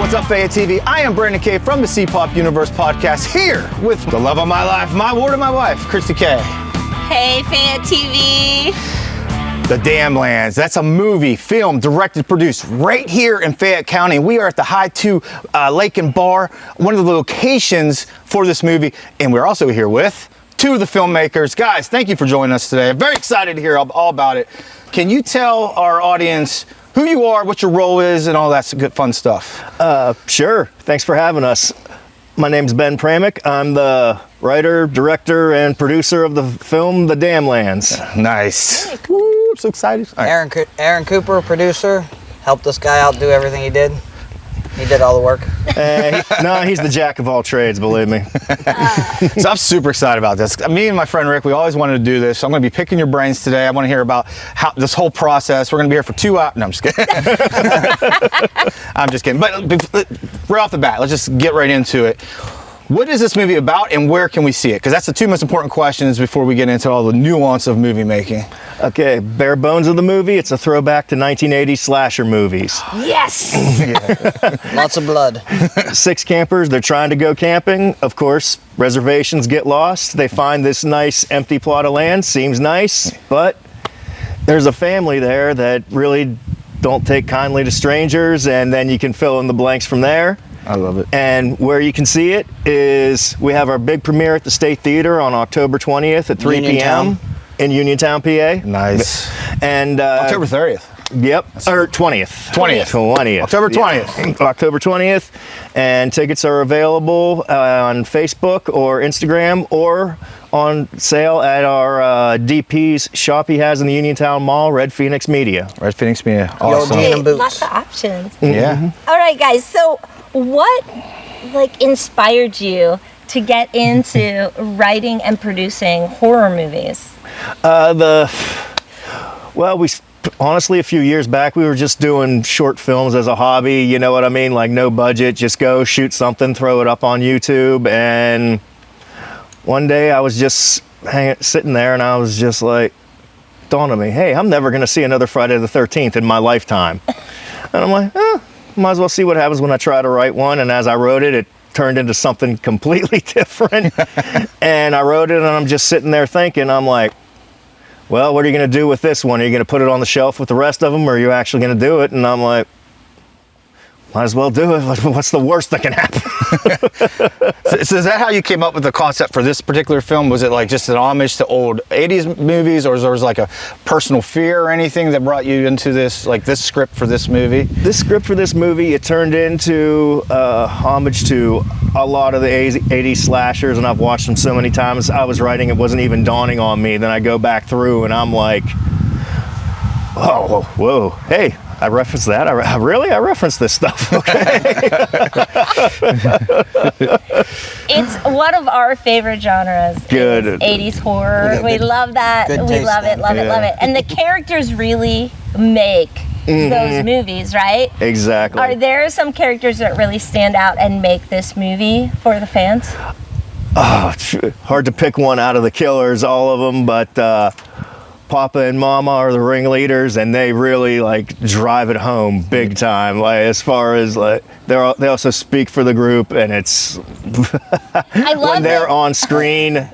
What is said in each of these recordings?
What's up, Fayette TV? I am Brandon K from the CPOP Universe podcast, here with the love of my life, my ward of my wife, Kristy K. Hey, Fayette TV. The Damn Lands. That's a movie, filmed, directed, produced right here in Fayette County. We are at the High 2 Lake and Bar, one of the locations for this movie. And we're also here with two of the filmmakers. Guys, thank you for joining us today. I'm very excited to hear all about it. Can you tell our audience who you are, what your role is, and all that good fun stuff? Sure. Thanks for having us. My name's Ben Pramick. I'm the writer, director, and producer of the film The Damn Lands. Nice. Woo, I'm so excited. Right. Aaron Cooper, producer, helped this guy out do everything he did. He did all the work. He's the jack of all trades, believe me. So I'm super excited about this. Me and my friend Rick, we always wanted to do this. So I'm going to be picking your brains today. I want to hear about how this whole process. We're going to be here for 2 hours. No, I'm just kidding. I'm just kidding. But right off the bat, let's just get right into it. What is this movie about, and where can we see it? Because that's the two most important questions before we get into all the nuance of movie making. Okay, bare bones of the movie, it's a throwback to 1980s slasher movies. Yes. Lots of blood. 6 campers, they're trying to go camping. Of course, reservations get lost. They find this nice empty plot of land, seems nice, but there's a family there that really don't take kindly to strangers, and then you can fill in the blanks from there. I love it. And where you can see it is we have our big premiere at the State Theater on October 20th at 3 p.m. in Uniontown, PA. Nice. And October 30th. Yep. Or 20th. 20th. October 20th. October 20th. And tickets are available on Facebook or Instagram or on sale at our DP's shop he has in the Uniontown Mall, Red Phoenix Media. Red Phoenix Media. Awesome. Hey, boots. Lots of options. Yeah. All right, guys. So what inspired you to get into writing and producing horror movies? Honestly, a few years back, we were just doing short films as a hobby, you know what I mean? Like, no budget, just go shoot something, throw it up on YouTube. And one day I was just sitting there and I was just like, dawned on me, hey, I'm never going to see another Friday the 13th in my lifetime. And I'm like, might as well see what happens when I try to write one. And as I wrote it, it turned into something completely different. And I wrote it and I'm just sitting there thinking, I'm like, well, what are you going to do with this one? Are you going to put it on the shelf with the rest of them, or are you actually going to do it? And I'm like, might as well do it. What's the worst that can happen? So is that how you came up with the concept for this particular film? Was it like just an homage to old 80s movies, or was there like a personal fear or anything that brought you into this, like this script for this movie? This script for this movie, it turned into homage to a lot of the 80s slashers, and I've watched them so many times. I was writing, it wasn't even dawning on me. Then I go back through and I'm like, oh, whoa, hey, I referenced that. I referenced this stuff. Okay. It's one of our favorite genres. Good. 80s horror. We love that. Good We taste love it, then. love it. And the characters really make those movies, right? Exactly. Are there some characters that really stand out and make this movie for the fans? Oh, hard to pick one out of the killers, all of them, but Papa and Mama are the ringleaders, and they really drive it home big time. Like, as far as they also speak for the group, and it's I love when they're on screen,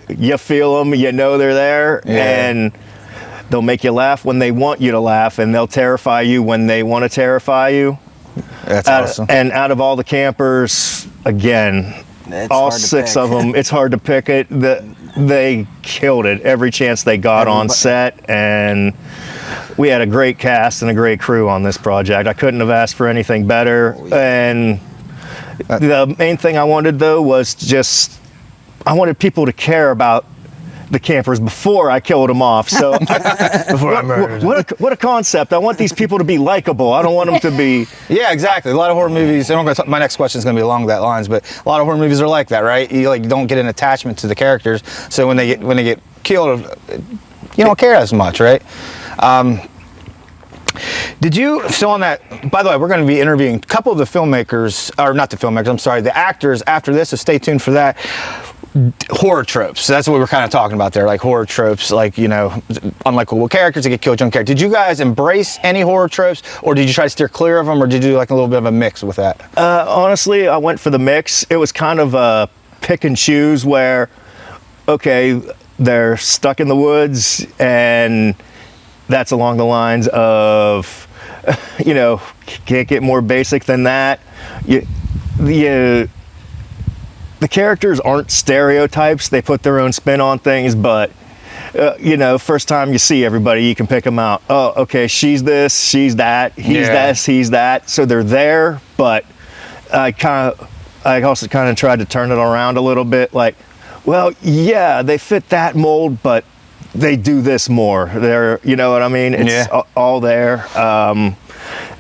you feel them, you know they're there, and they'll make you laugh when they want you to laugh, and they'll terrify you when they want to terrify you. That's awesome. And out of all the campers, again, It's all hard to 6 pick. of them, it's hard to pick it. They killed it every chance they got on set, and we had a great cast and a great crew on this project. I couldn't have asked for anything better. And the main thing I wanted, though, was I wanted people to care about the campers before I killed them off. So Before I murdered them. what a concept. I want these people to be likable. I don't want them to be... Yeah, exactly. A lot of horror movies, my next question is going to be along that lines, but a lot of horror movies are like that, right? You don't get an attachment to the characters, so when they get killed, you don't care as much, right? Did you, so on that, by the way, we're going to be interviewing a couple of the filmmakers, or not the filmmakers, I'm sorry, the actors after this, so stay tuned for that. horror tropes. That's what we're kind of talking about there, like horror tropes, like, you know, unlikable characters that get killed, junk characters. Did you guys embrace any horror tropes, or did you try to steer clear of them, or did you do like a little bit of a mix with that? Honestly, I went for the mix. It was kind of a pick and choose where, okay, they're stuck in the woods, and that's along the lines of, you know, can't get more basic than that. The characters aren't stereotypes. They put their own spin on things, but you know, first time you see everybody, you can pick them out. Oh, okay, she's this, she's that, he's this, he's that. So they're there, but I also kind of tried to turn it around a little bit. Like, well, yeah, they fit that mold, but they do this more. They're, you know what I mean? It's all there.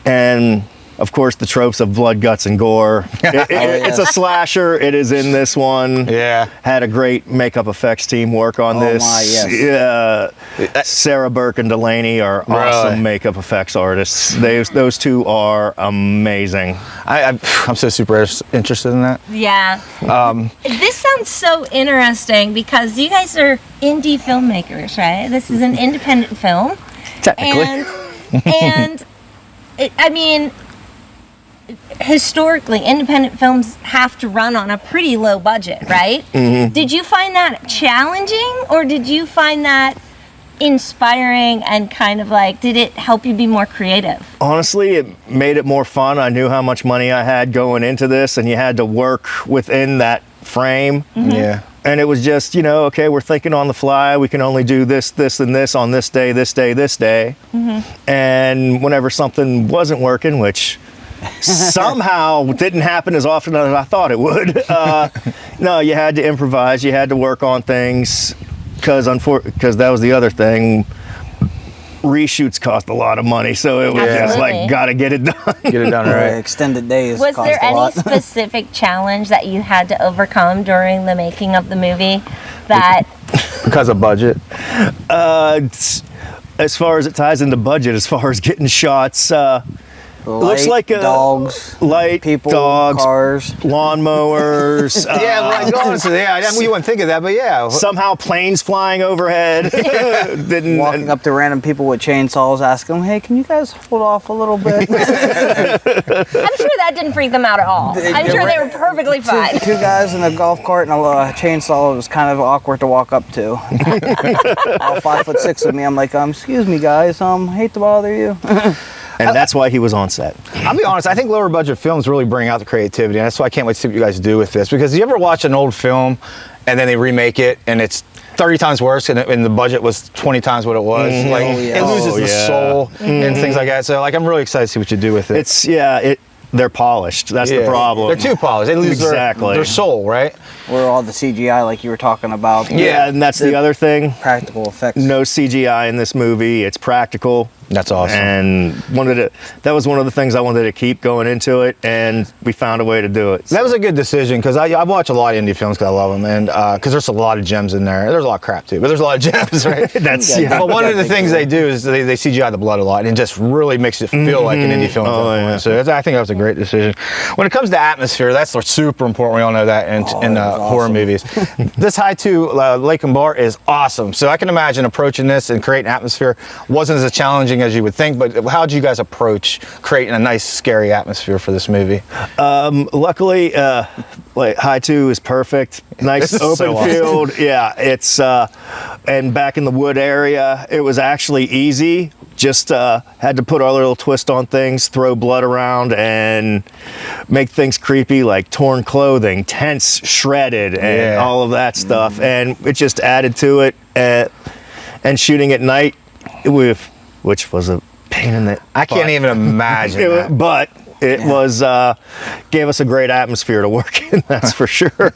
And of course, the tropes of blood, guts, and gore. It's a slasher. It is in this one. Yeah. Had a great makeup effects team work on this. My, yes. Yeah. Sarah Burke and Delaney are awesome makeup effects artists. Those two are amazing. I'm so super interested in that. Yeah. This sounds so interesting because you guys are indie filmmakers, right? This is an independent film. Technically. And I mean, historically, independent films have to run on a pretty low budget, right? Mm-hmm. Did you find that challenging, or did you find that inspiring and kind of like, did it help you be more creative? Honestly, it made it more fun. I knew how much money I had going into this, and you had to work within that frame. Mm-hmm. Yeah. And it was just, you know, okay, we're thinking on the fly. We can only do this, this, and this on this day, this day, this day. Mm-hmm. And whenever something wasn't working, which somehow didn't happen as often as I thought it would, no, you had to improvise. You had to work on things because that was the other thing. Reshoots cost a lot of money, so it was just like, gotta get it done. Get it done right. Extended days. Was cost there a any lot. specific challenge that you had to overcome during the making of the movie that Because of budget. As far as it ties into budget, as far as getting shots, looks like dogs, light people, dogs, cars, lawnmowers. You wouldn't think of that, but yeah. Somehow planes flying overhead. walking up to random people with chainsaws, asking them, "Hey, can you guys hold off a little bit?" I'm sure that didn't freak them out at all. I'm sure they were perfectly fine. Two guys in a golf cart and a chainsaw. It was kind of awkward to walk up to. All 5'6" of me. I'm like, excuse me, guys. Hate to bother you. And that's why he was on set. I'll be honest, I think lower budget films really bring out the creativity, and that's why I can't wait to see what you guys do with this. Because you ever watch an old film and then they remake it and it's 30 times worse and the budget was 20 times what it was? Mm-hmm. Like, it loses the soul and things like that. So like, I'm really excited to see what you do with it. They're polished. That's the problem. They're too polished. They lose their soul, right? Or all the CGI like you were talking about. Yeah, and that's the other thing. Practical effects. No CGI in this movie. It's practical. That's awesome. And that was one of the things I wanted to keep going into it, and we found a way to do it. That was a good decision, because I watch a lot of indie films because I love them, and because there's a lot of gems in there. There's a lot of crap too, but there's a lot of gems, right? But one of the things they do is they CGI the blood a lot, and it just really makes it feel like an indie film. So I think that was a great decision. When it comes to atmosphere, that's super important. We all know that in horror movies. This High 2 Lake and Bar is awesome. So I can imagine approaching this and creating atmosphere wasn't as challenging as you would think, but how did you guys approach creating a nice, scary atmosphere for this movie? Luckily, High 2 is perfect. Nice open field. Yeah, it's and back in the wood area, it was actually easy. Just had to put our little twist on things, throw blood around, and make things creepy, like torn clothing, tents shredded, and all of that stuff. And it just added to it. And shooting at night, which was a pain in the I can't even imagine that. But it was gave us a great atmosphere to work in, that's for sure.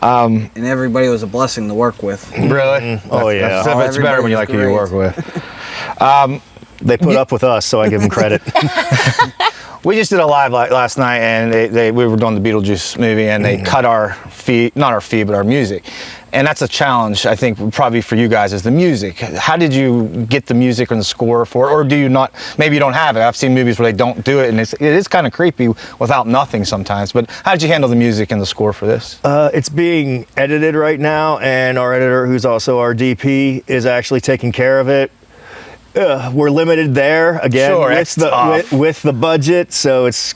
And everybody was a blessing to work with. Really? Oh yeah. It's better when you like who you work with. They put up with us, so I give them credit. We just did a live last night, and we were doing the Beetlejuice movie, and they cut our fee, not our fee, but our music. And that's a challenge, I think, probably for you guys, is the music. How did you get the music and the score for it? Or do you not, maybe you don't have it. I've seen movies where they don't do it, and it is kind of creepy without nothing sometimes. But how did you handle the music and the score for this? It's being edited right now, and our editor, who's also our DP, is actually taking care of it. We're limited there, again, sure, with the budget, so it's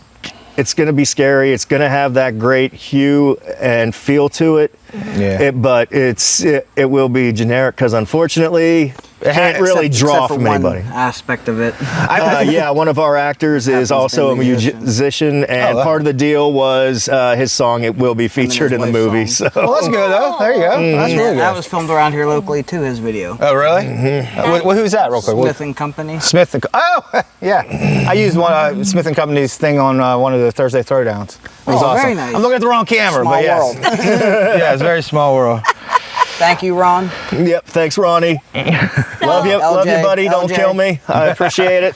going to be scary. It's going to have that great hue and feel to it. Yeah. But it will be generic because unfortunately it can't really draw from anybody. One aspect of it. Yeah, one of our actors is also a musician, and part of the deal was his song. It will be featured in the movie. So. Well, that's good though. There you go. That's really good. That was filmed around here locally too. His video. Oh, really? Well, who's that, real quick? Smith and Company. Smith and oh, yeah. I used one Smith and Company's thing on one of the Thursday Throwdowns. It was awesome. Very nice. I'm looking at the wrong camera, Small but yes. world. Yeah, it's a very small world. Thank you, Ron. Yep, thanks, Ronnie. Love you, buddy. Don't kill me. I appreciate it.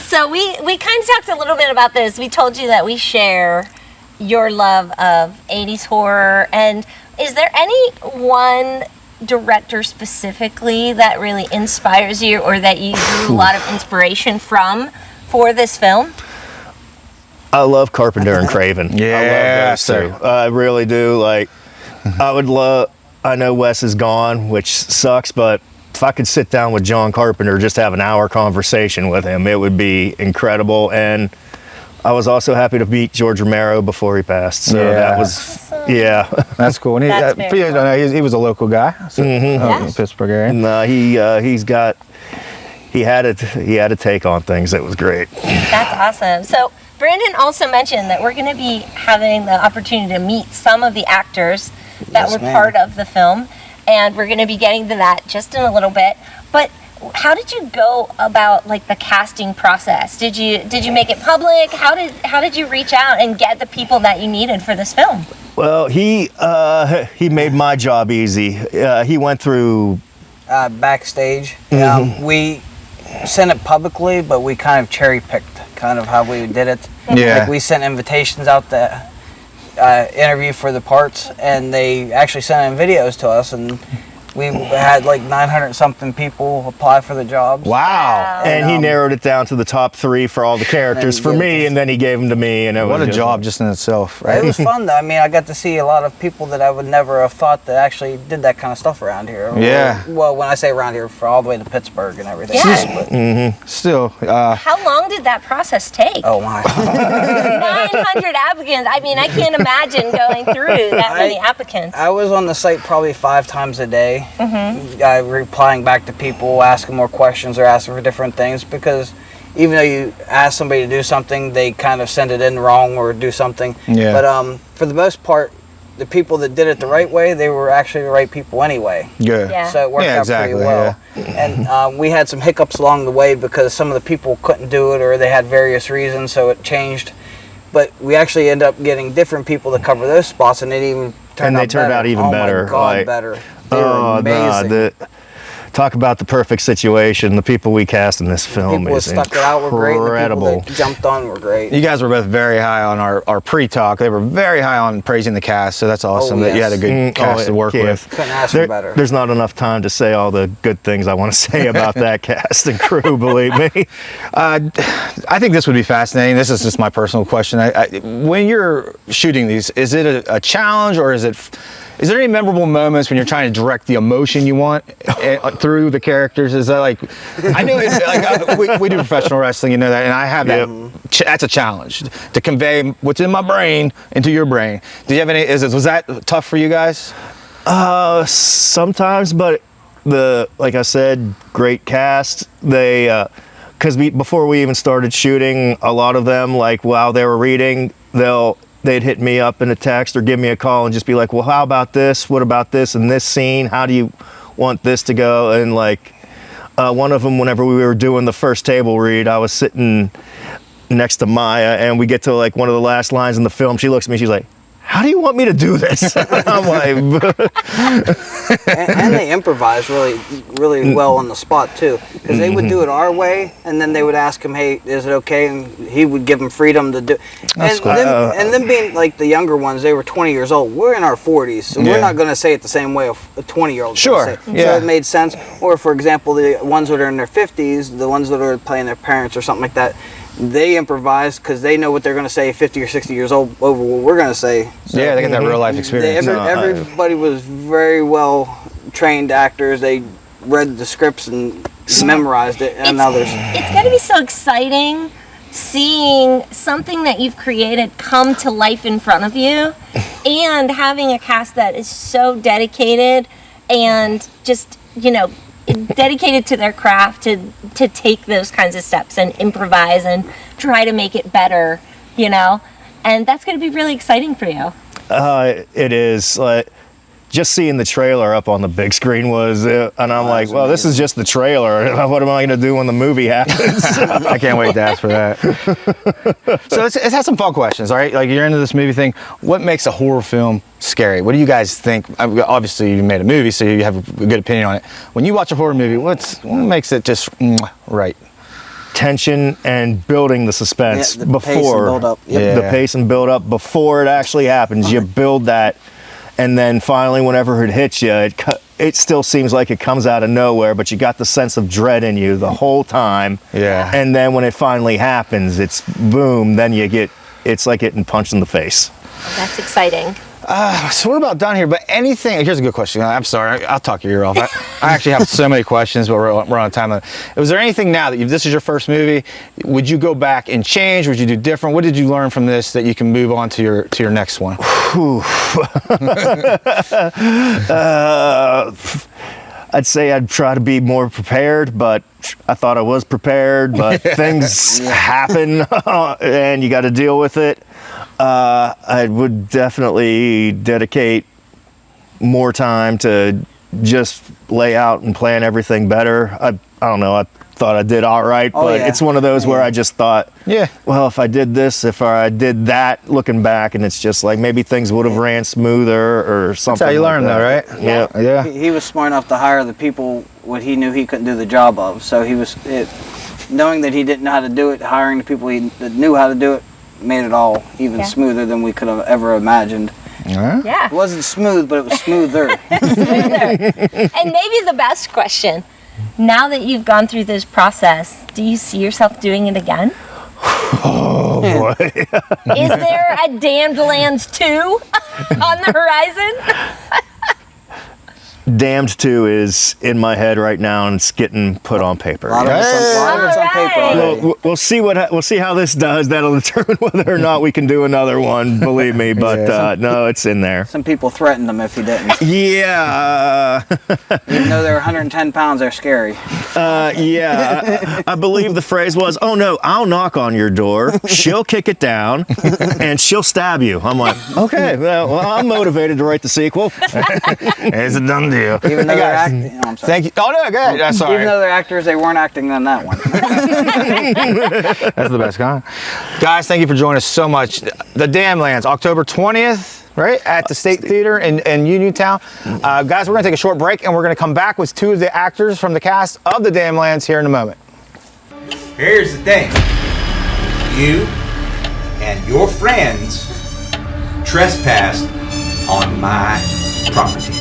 So we kind of talked a little bit about this. We told you that we share your love of 80s horror. And is there any one director specifically that really inspires you, or that you drew a lot of inspiration from for this film? I love Carpenter and Craven. Yeah, I love those two. I really do. Like, I know Wes is gone, which sucks, but if I could sit down with John Carpenter, just have an hour conversation with him, it would be incredible. And I was also happy to meet George Romero before he passed. So that was, awesome. Yeah. That's cool. And That's very cool. He was a local guy, so, Yeah. Pittsburgh area. No, he had a take on things that was great. That's awesome. So Brandon also mentioned that we're going to be having the opportunity to meet some of the actors that were part of the film, and we're going to be getting to that just in a little bit. But how did you go about like the casting process? Did you make it public? How did you reach out and get the people that you needed for this film? Well, he made my job easy. He went through Backstage. We sent it publicly, but we kind of cherry picked kind of how we did it. Yeah. Like we sent invitations out to interview for the parts, and they actually sent in videos to us, and we had like 900 something people apply for the jobs. Wow. And he narrowed it down to the top 3 for all the characters for me, and then he gave them to me. And What a job just in itself, right? It was fun though. I mean, I got to see a lot of people that I would never have thought that actually did that kind of stuff around here. Yeah. Well, when I say around here, for all the way to Pittsburgh and everything. Yeah. Still, How long did that process take? Oh my. 900 applicants. I mean, I can't imagine going through that many applicants. I was on the site probably 5 times a day, replying back to people, asking more questions or asking for different things, because even though you ask somebody to do something, they kind of send it in wrong or do something. Yeah. But for the most part, the people that did it the right way, they were actually the right people anyway. good. Yeah. So it worked out exactly, pretty well. And we had some hiccups along the way because some of the people couldn't do it, or they had various reasons, so it changed. But we actually ended up getting different people to cover those spots, and it even turned out even better. Oh my God, better. They were amazing. Talk about the perfect situation. The people we cast in this film People that is stuck it out were great. The incredible. people that jumped on were great. You guys were both very high on our pre-talk. They were very high on praising the cast, so that's awesome that you had a good cast to work with. Couldn't ask for better. There's not enough time to say all the good things I want to say about that cast and crew, believe me. I think this would be fascinating. This is just my personal question. When you're shooting these, is it a challenge, or is there any memorable moments when you're trying to direct the emotion you want through the characters? Is that like, I know we do professional wrestling, you know that, and I have that. That's a challenge to convey what's in my brain into your brain. Do you have any? Was that tough for you guys? Sometimes, but like I said, great cast. They, because before we even started shooting, a lot of them, like while they were reading, they'd hit me up in a text or give me a call and just be like, well, how about this? What about this in this scene? How do you want this to go? And like one of them, whenever we were doing the first table read, I was sitting next to Maya, and we get to like one of the last lines in the film. She looks at me, she's like, how do you want me to do this? I'm like, and they improvise really well on the spot too, because they would do it our way, and then they would ask him, "Hey, is it okay?" And he would give them freedom to do. That's And cool. them being like the younger ones, they were 20 years old. We're in our 40s, so Yeah. we're not going to say it the same way a 20-year-old. Sure, Say. yeah. So it made sense. Or for example, the ones that are in their 50s, the ones that are playing their parents or something like that. They improvise because they know what they're going to say 50 or 60 years old over what we're going to say. So Yeah, they get that real life experience. everybody was very well trained actors. They read the scripts and memorized it, and others. It's got to be so exciting seeing something that you've created come to life in front of you and having a cast that is so dedicated and just, dedicated to their craft to take those kinds of steps and improvise and try to make it better, and that's going to be really exciting for you. it is. Like, just seeing the trailer up on the big screen was, and I'm like, well, this is just the trailer. What am I going to do when the movie happens? I can't wait to ask for that. So let's have some fun questions, all right? Like, you're into this movie thing. What makes a horror film scary? What do you guys think? Obviously, you made a movie, so you have a good opinion on it. When you watch a horror movie, what makes it just right? Tension and building the suspense Yeah, the pace and before build up. Yep. Yeah. the pace and build up before it actually happens. You build that, and then finally, whenever it hits you, it still seems like it comes out of nowhere, but you got the sense of dread in you the whole time. Yeah. And then when it finally happens, it's boom. Then it's like getting punched in the face. That's exciting. So we're about done here, but anything, here's a good question. I'm sorry, I'll talk your ear off. I actually have so many questions, but we're on time limit. Was there anything now that this is your first movie, would you go back and change? Would you do different? What did you learn from this that you can move on to your next one? I'd say I'd try to be more prepared, but I thought I was prepared, but things happen and you got to deal with it. I would definitely dedicate more time to just lay out and plan everything better. I don't know. I thought I did all right, but it's one of those where I just thought, well, if I did this, if I did that, looking back, and it's just like maybe things would have ran smoother or something. That's how you like learn, that. though, right? Yeah. He was smart enough to hire the people what he knew he couldn't do the job of. So he was knowing that he didn't know how to do it, hiring the people that knew how to do it, made it all even smoother than we could have ever imagined. Yeah. It wasn't smooth, but it was smoother. And maybe the best question, now that you've gone through this process, do you see yourself doing it again? Oh boy. Is there a Damned Lands 2 on the horizon? Damned 2 is in my head right now, and it's getting put on paper. A lot of it's on paper Alright. already. We'll see how this does. That'll determine whether or not we can do another one. Believe me, but no, it's in there. Some people threatened him if he didn't. Yeah, Even though they're 110 pounds, they're scary. yeah. I believe the phrase was, "Oh no, I'll knock on your door. She'll kick it down, and she'll stab you." I'm like, okay, well, I'm motivated to write the sequel. It's a done deal. Even though they're acting. No, I'm sorry. Thank you. Oh, no, go ahead. Sorry. Even though they're actors, they weren't acting on that one. That's the best kind. Guys, thank you for joining us so much. The Damn Lands, October 20th, right? At the State Theater in Uniontown. Guys, we're going to take a short break, and we're going to come back with two of the actors from the cast of The Damn Lands here in a moment. Here's the thing. You and your friends trespassed on my property.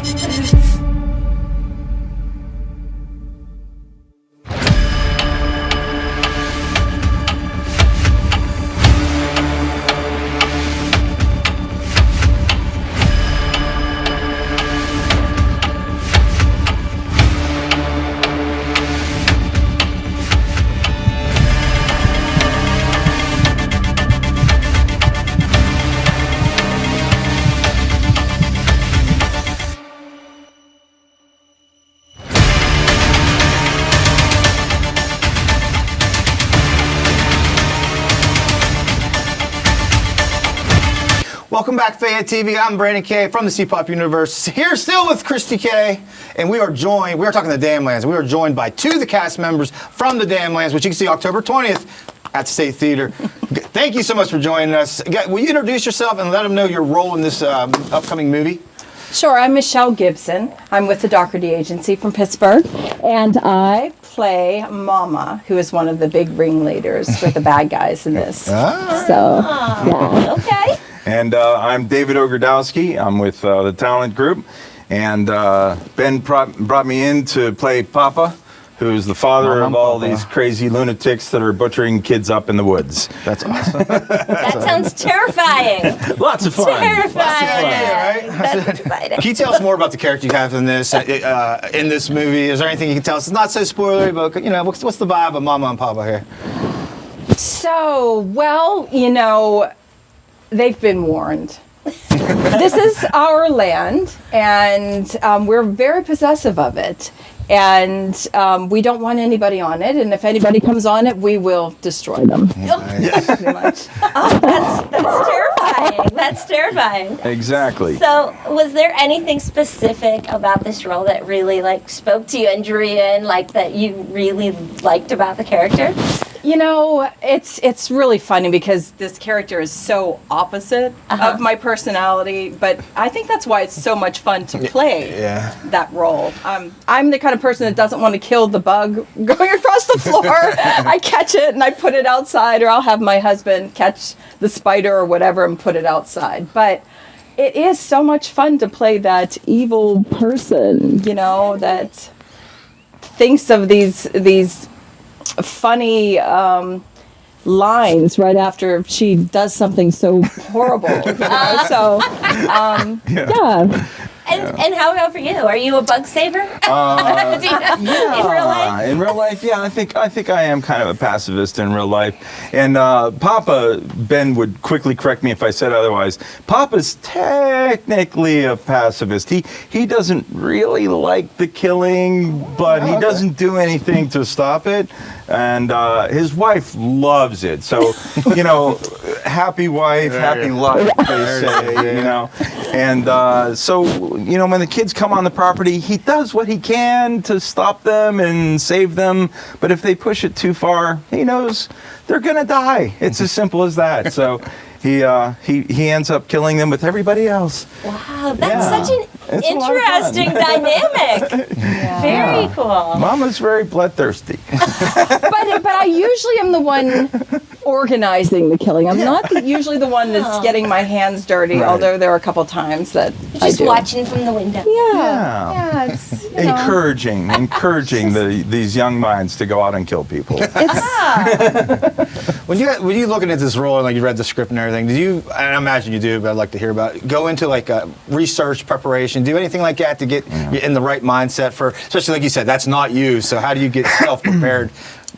Welcome back, Fayette TV. I'm Brandon K from the CPOP Universe. Here still with Kristy K, and we are talking The Damn Lands. We are joined by two of the cast members from The Damn Lands, which you can see October 20th at the State Theater. Thank you so much for joining us. Will you introduce yourself and let them know your role in this upcoming movie? Sure, I'm Michelle Gibson. I'm with the Doherty Agency from Pittsburgh, and I play Mama, who is one of the big ringleaders with the bad guys in this. So, yeah. Okay. And I'm David Ogrodowski. I'm with the Talent Group. And Ben brought me in to play Papa, who's the father of all these crazy lunatics that are butchering kids up in the woods. That's awesome. That sounds terrifying. Lots of fun. Terrifying. Right? That's exciting. Can you tell us more about the character you have in this movie? Is there anything you can tell us? It's not so spoilery, but what's the vibe of Mama and Papa here? So, well, they've been warned. This is our land, and we're very possessive of it. And we don't want anybody on it, and if anybody comes on it, we will destroy them. Pretty much. Oh, that's terrifying. That's terrifying. Exactly. So, was there anything specific about this role that really spoke to you and drew you in, that you really liked about the character? It's really funny because this character is so opposite of my personality, but I think that's why it's so much fun to play that role. I'm the kind of person that doesn't want to kill the bug going across the floor. I catch it and I put it outside, or I'll have my husband catch the spider or whatever and put it outside. But it is so much fun to play that evil person, that thinks of these funny lines right after she does something so horrible. And how about for you? Are you a bug saver? In real life? In real life, yeah, I think I am kind of a pacifist in real life. And Papa, Ben would quickly correct me if I said otherwise. Papa's technically a pacifist. He doesn't really like the killing, but he doesn't do anything to stop it. And his wife loves it. So, happy wife, happy life, they say, And so, when the kids come on the property, he does what he can to stop them and save them. But if they push it too far, he knows they're going to die. It's as simple as that. So he ends up killing them with everybody else. Wow, that's such an interesting dynamic. Very cool. Mama's very bloodthirsty. But I usually am the one organizing the killing. I'm not usually the one that's getting my hands dirty, although there are a couple times that I do. Just watching from the window. Yeah. It's, encouraging these young minds to go out and kill people. When you looking at this role and you read the script and everything, did you? And I imagine you do, but I'd like to hear about it. Go into research preparation, do anything like that to get you in the right mindset for, especially like you said, that's not you. So how do you get self-prepared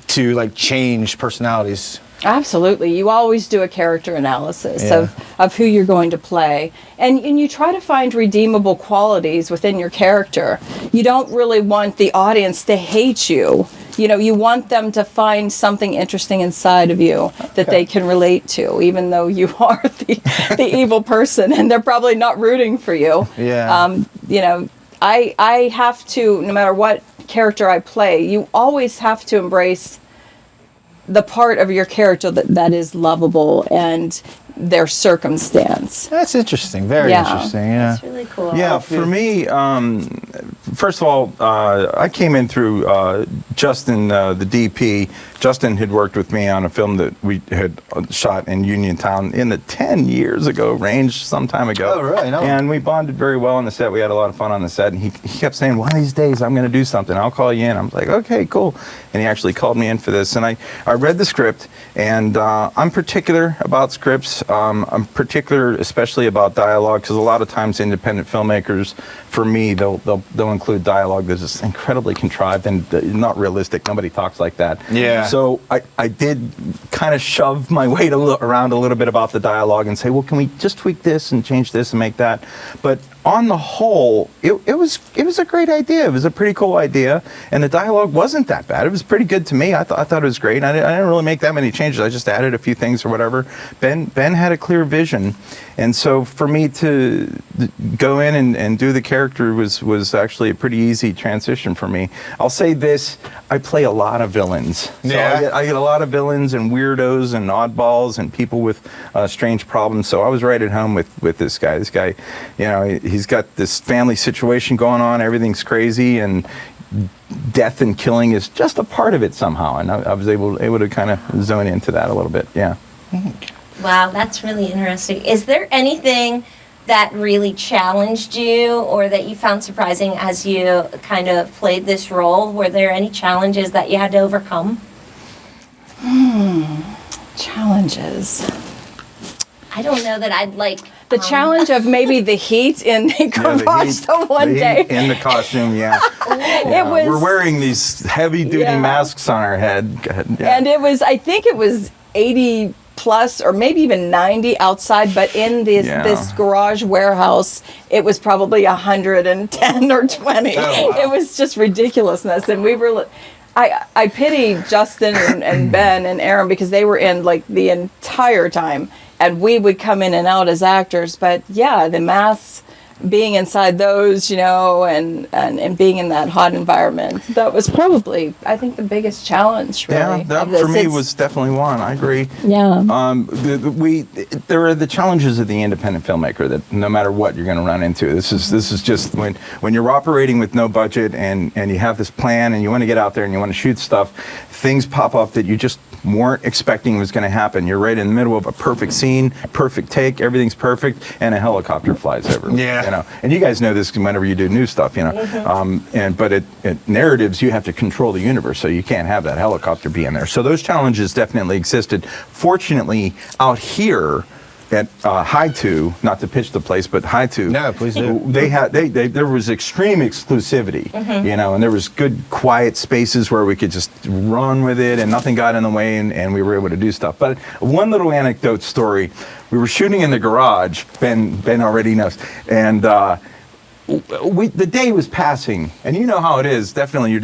to change personalities? Absolutely. You always do a character analysis of who you're going to play. And you try to find redeemable qualities within your character. You don't really want the audience to hate you. You want them to find something interesting inside of you that they can relate to, even though you are the evil person and they're probably not rooting for you. Yeah. I have to, no matter what character I play, you always have to embrace the part of your character that is lovable and their circumstance. That's interesting. Very interesting. Yeah. That's really cool. Yeah, for me, first of all, I came in through Justin, the DP. Justin had worked with me on a film that we had shot in Uniontown in the 10 years ago range some time ago. Oh, really? No. And we bonded very well on the set. We had a lot of fun on the set. And he kept saying, one of these days I'm going to do something. I'll call you in. I'm like, okay, cool. And he actually called me in for this. And I read the script, and I'm particular about scripts. I'm particular especially about dialogue, because a lot of times independent filmmakers, for me, they'll include dialogue that's just incredibly contrived and not realistic. Nobody talks like that. Yeah. So I did kind of shove my weight around a little bit about the dialogue and say, well, can we just tweak this and change this and make that? But on the whole, it was a great idea. It was a pretty cool idea, and the dialogue wasn't that bad. It was pretty good to me. I thought it was great. I didn't really make that many changes. I just added a few things or whatever. Ben had a clear vision, and so for me to go in and do the character was actually a pretty easy transition for me. I'll say this: I play a lot of villains. So Yeah. I get a lot of villains and weirdos and oddballs and people with strange problems. So I was right at home with this guy. This guy, he's got this family situation going on. Everything's crazy, and death and killing is just a part of it somehow. And I was able to kind of zone into that a little bit. Yeah. Wow, that's really interesting. Is there anything that really challenged you or that you found surprising as you kind of played this role? Were there any challenges that you had to overcome? Challenges. I don't know that I'd like... The challenge of maybe the heat in the garage the one day. In the costume, yeah. It was. We're wearing these heavy-duty masks on our head. Go ahead, yeah. And I think it was 80 plus or maybe even 90 outside, but in this garage warehouse, it was probably 110 or 20. Oh, wow. It was just ridiculousness. And we were... I pity Justin and Ben and Aaron because they were in like the entire time. And we would come in and out as actors, but yeah, the masks, being inside those, and being in that hot environment, that was probably, I think, the biggest challenge. Really, Yeah, that for me was definitely one. I agree. Yeah. There are the challenges of the independent filmmaker that no matter what you're going to run into. This is just when you're operating with no budget and you have this plan and you want to get out there and you want to shoot stuff, things pop up that you just weren't expecting was going to happen. You're right in the middle of a perfect scene, perfect take, everything's perfect, and a helicopter flies over. Yeah. And you guys know this whenever you do new stuff, but at narratives, you have to control the universe, so you can't have that helicopter be in there. So those challenges definitely existed. Fortunately, out here at High 2, not to pitch the place, but High 2. No, please do. There was extreme exclusivity, and there was good quiet spaces where we could just run with it and nothing got in the way and we were able to do stuff. But one little anecdote story, we were shooting in the garage, Ben already knows, and the day was passing, and you know how it is, definitely your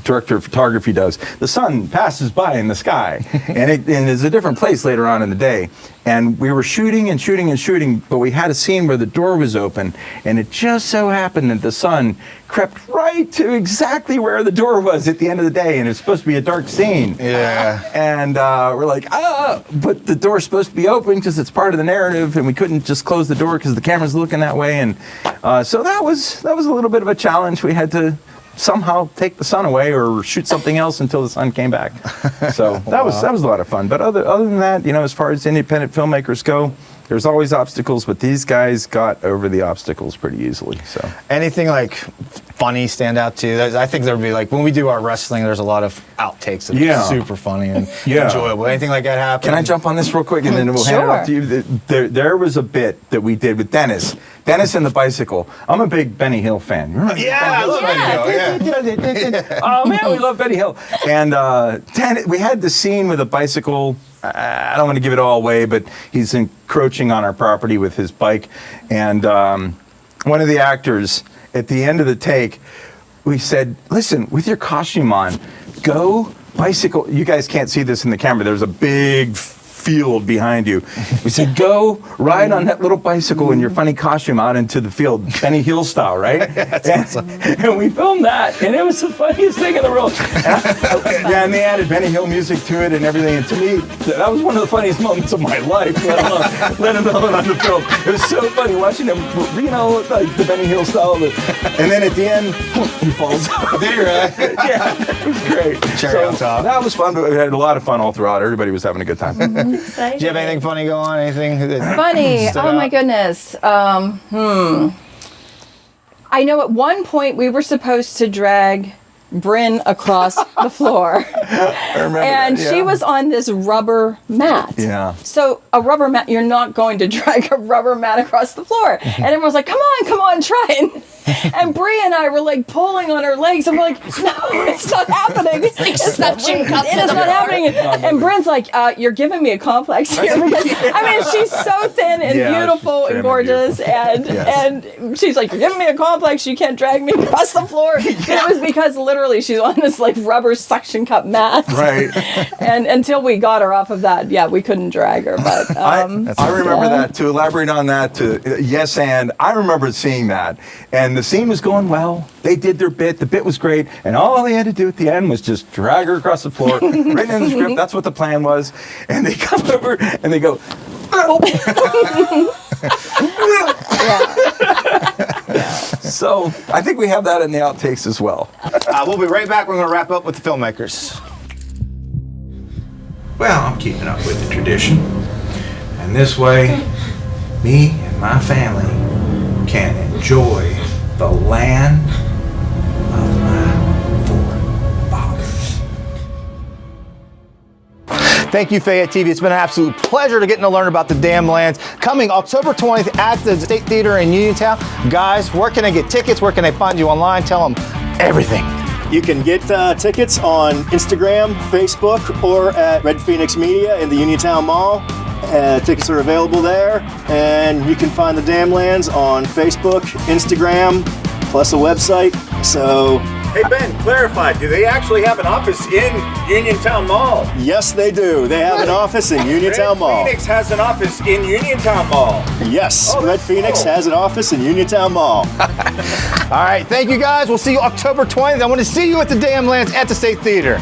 director of photography does. The sun passes by in the sky, and it's a different place later on in the day. And we were shooting, but we had a scene where the door was open, and it just so happened that the sun crept right to exactly where the door was at the end of the day, and it's supposed to be a dark scene. Yeah. And we're like, but the door's supposed to be open because it's part of the narrative, and we couldn't just close the door because the camera's looking that way. And so that was a little bit of a challenge. We had to somehow take the sun away or shoot something else until the sun came back. So that was a lot of fun. But other than that, as far as independent filmmakers go, there's always obstacles, but these guys got over the obstacles pretty easily. So anything like funny stand out to you? I think there would be like when we do our wrestling, there's a lot of outtakes that are super funny and enjoyable. Anything like that happen? Can I jump on this real quick and then we'll hand it off to you? There was a bit that we did with Dennis and the bicycle. I'm a big Benny Hill fan. I love Benny Hill. Yeah. Oh man, we love Benny Hill. And we had the scene with a bicycle. I don't want to give it all away, but he's encroaching on our property with his bike. And one of the actors, at the end of the take, we said, listen, with your costume on, go bicycle. You guys can't see this in the camera. There's a big field behind you. We said, go ride on that little bicycle in your funny costume out into the field, Benny Hill style, right? And we filmed that, and it was the funniest thing in the world. And they added Benny Hill music to it and everything. And to me, that was one of the funniest moments of my life, let alone on the film. It was so funny watching him, like the Benny Hill style. And then at the end, he falls out. Did you really? Yeah, it was great. Cherry on top. That was fun, but we had a lot of fun all throughout. Everybody was having a good time. Do you have anything funny go on? Anything funny? Oh my goodness. I know at one point we were supposed to drag Bryn across the floor. I remember and that, yeah. she was on this rubber mat. Yeah. So a rubber mat, you're not going to drag a rubber mat across the floor. And everyone's like, come on, try it. And Brie and I were like pulling on her legs. I'm like, no, it's not happening. It's like suction cup. It is not happening. And Bryn's like, you're giving me a complex here because she's so thin and beautiful and gorgeous, and she's like, you're giving me a complex. You can't drag me across the floor. And it was because literally she's on this like rubber suction cup mat. Right. And until we got her off of that, we couldn't drag her. But I remember that. To elaborate on that, I remember seeing that, and And the scene was going well. They did their bit. The bit was great. And all they had to do at the end was just drag her across the floor, written in the script. That's what the plan was. And they come over and they go, So I think we have that in the outtakes as well. We'll be right back. We're going to wrap up with the filmmakers. Well, I'm keeping up with the tradition. And this way, me and my family can enjoy the land of my forefathers. Thank you, Fayette TV. It's been an absolute pleasure to getting to learn about the Damn Lands. Coming October 20th at the State Theater in Uniontown. Guys, where can I get tickets? Where can I find you online? Tell them everything. You can get tickets on Instagram, Facebook, or at Red Phoenix Media in the Uniontown Mall. Tickets are available there, and you can find the Damn Lands on Facebook, Instagram, plus a website. So, Hey Ben, clarify, do they actually have an office in Uniontown Mall? yes, they do. They have an office in Uniontown Mall. Phoenix has an office in Uniontown Mall. Yes, Oh, Red that's Phoenix cool. has an office in Uniontown Mall. All right, thank you guys. We'll see you October 20th. I want to see you at the Damn Lands at the State Theater.